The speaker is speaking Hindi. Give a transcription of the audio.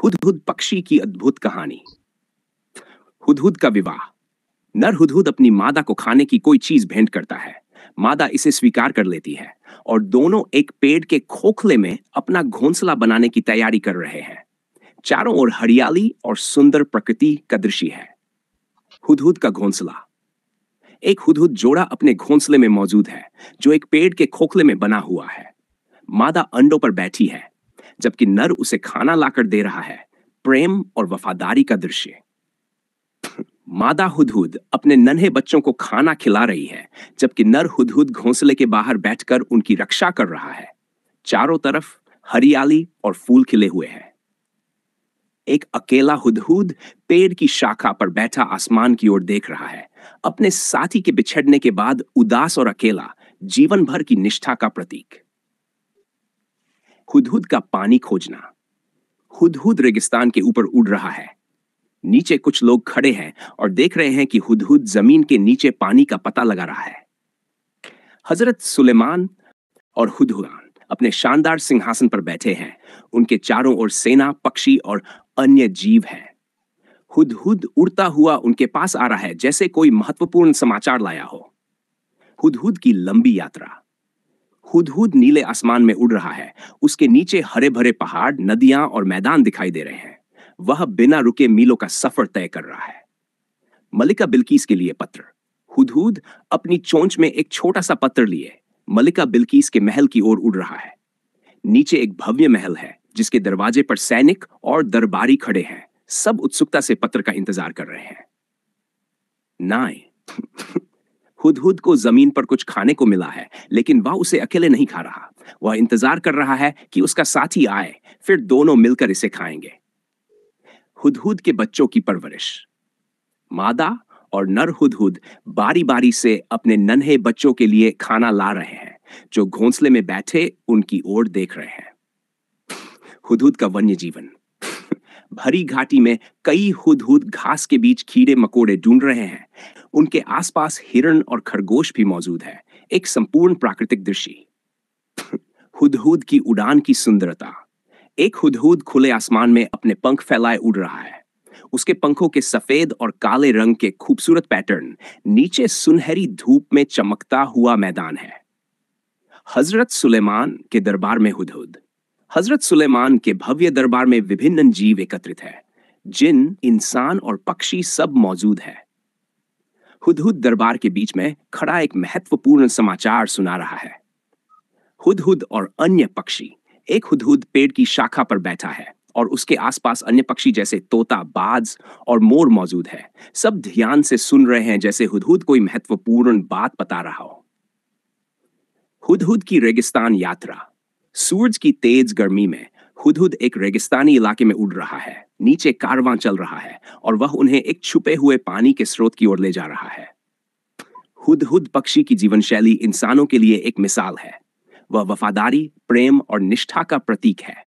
हुदहुद पक्षी की अद्भुत कहानी। हुदहुद का विवाह। नर हुदहुद अपनी मादा को खाने की कोई चीज भेंट करता है। मादा इसे स्वीकार कर लेती है और दोनों एक पेड़ के खोखले में अपना घोंसला बनाने की तैयारी कर रहे हैं। चारों ओर हरियाली और सुंदर प्रकृति का दृश्य है। हुदहुद का घोंसला। एक हुदहुद जोड़ा अपने घोंसले में मौजूद है, जो एक पेड़ के खोखले में बना हुआ है। मादा अंडों पर बैठी है, जबकि नर उसे खाना लाकर दे रहा है। प्रेम और वफादारी का दृश्य। मादा हुदहुद अपने नन्हे बच्चों को खाना खिला रही है, जबकि नर हुदहुद घोंसले के बाहर बैठकर उनकी रक्षा कर रहा है। चारों तरफ हरियाली और फूल खिले हुए हैं। एक अकेला हुदहुद पेड़ की शाखा पर बैठा आसमान की ओर देख रहा है, अपने साथी के बिछड़ने के बाद उदास और अकेला, जीवन भर की निष्ठा का प्रतीक। हुदहुद का पानी खोजना। हुदहुद रेगिस्तान के ऊपर उड़ रहा है। नीचे कुछ लोग खड़े हैं और देख रहे हैं कि हुदहुद जमीन के नीचे पानी का पता लगा रहा है। हजरत सुलेमान और हुदहुद अपने शानदार सिंहासन पर बैठे हैं। उनके चारों ओर सेना, पक्षी और अन्य जीव हैं। हुदहुद उड़ता हुआ उनके पास आ रहा है, जैसे कोई महत्वपूर्ण समाचार लाया हो। हुदहुद की लंबी यात्रा। हुदहुद नीले आसमान में उड़ रहा है। उसके नीचे हरे भरे पहाड़, नदियां और मैदान दिखाई दे रहे हैं। वह बिना रुके मीलों का सफर तय कर रहा है। मलिका बिल्किस के लिए पत्र। हुदहुद अपनी चोंच में एक छोटा सा पत्र लिए मलिका बिल्किस के महल की ओर उड़ रहा है। नीचे एक भव्य महल है, जिसके दरवाजे पर सैनिक और दरबारी खड़े हैं। सब उत्सुकता से पत्र का इंतजार कर रहे हैं। नाय। हुदहुद को जमीन पर कुछ खाने को मिला है, लेकिन वह उसे अकेले नहीं खा रहा। वह इंतजार कर रहा है कि उसका साथी आए, फिर दोनों मिलकर इसे खाएंगे। हुदहुद के बच्चों की परवरिश। मादा और नर हुदहुद बारी बारी से अपने नन्हे बच्चों के लिए खाना ला रहे हैं, जो घोंसले में बैठे उनकी ओर देख रहे हैं। हुदहुद का वन्य जीवन। भरी घाटी में कई हुदहुद घास के बीच कीड़े मकोड़े ढूंढ रहे हैं। उनके आसपास हिरण और खरगोश भी मौजूद है। एक संपूर्ण प्राकृतिक दृश्य। हुदहुद की उड़ान की सुंदरता। एक हुदहुद खुले आसमान में अपने पंख फैलाए उड़ रहा है। उसके पंखों के सफेद और काले रंग के खूबसूरत पैटर्न, नीचे सुनहरी धूप में चमकता हुआ मैदान है। हजरत सुलेमान के दरबार में हुदहुद। हजरत सुलेमान के भव्य दरबार में विभिन्न जीव एकत्रित है। जिन, इंसान और पक्षी सब मौजूद है। हुदहुद दरबार के बीच में खड़ा एक महत्वपूर्ण समाचार सुना रहा है। हुदहुद और अन्य पक्षी। एक हुदहुद पेड़ की शाखा पर बैठा है और उसके आसपास अन्य पक्षी जैसे तोता, बाज और मोर मौजूद है। सब ध्यान से सुन रहे हैं, जैसे हुदहुद कोई महत्वपूर्ण बात बता रहा हो। हुदहुद की रेगिस्तान यात्रा। सूरज की तेज गर्मी में हुदहुद एक रेगिस्तानी इलाके में उड़ रहा है। नीचे कारवां चल रहा है और वह उन्हें एक छुपे हुए पानी के स्रोत की ओर ले जा रहा है। हुदहुद पक्षी की जीवन शैली इंसानों के लिए एक मिसाल है। वह वफादारी, प्रेम और निष्ठा का प्रतीक है।